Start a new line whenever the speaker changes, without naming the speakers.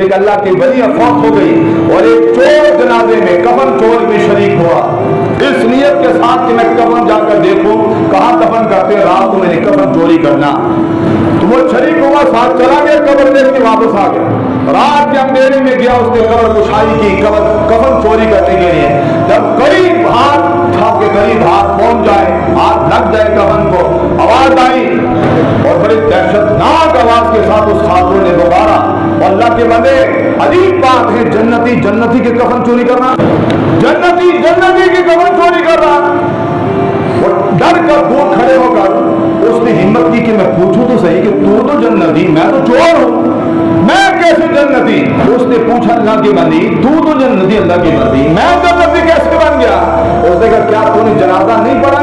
کہ ایک اللہ کی ولی فوت ہو گئی اور ایک چور جنازے میں کفن چور میں شریک ہوا، اس نیت کے ساتھ کہ میں کفن جا کر دیکھوں کہاں کفن کرتے ہیں، رات کو میں نے کفن چوری کرنا، تو وہ شریک ہوا، ساتھ چلا گیا، قبر دیکھ کے واپس آ گیا، رات کے اندھیرے میں گیا، اس نے قبر کشائی کی کفن چوری کرنے کے لیے، جب قریب ہاتھ کے قریب ہاتھ پہنچ جائے، ہاتھ لگ جائے کفن کو، آواز آئی اور بڑی دہشتناک آواز کے ساتھ اس خاتون نے دوبارہ، اللہ کے بندے عجیب بات ہے، جنتی کے کفن چوری کرنا، جنتی کے کفن چوری کر رہا، اور ڈر کر دور کھڑے ہو کر اس نے ہمت کی کہ میں پوچھوں تو صحیح کہ تو جنتی، میں تو چور ہوں، میں کیسے جنتی؟ اس نے پوچھا اللہ کی بندی، تو جنتی اللہ کی بندی، میں جنتی کیسے بن گیا؟ اس نے کہا کیا تو نے جنازہ نہیں پڑھا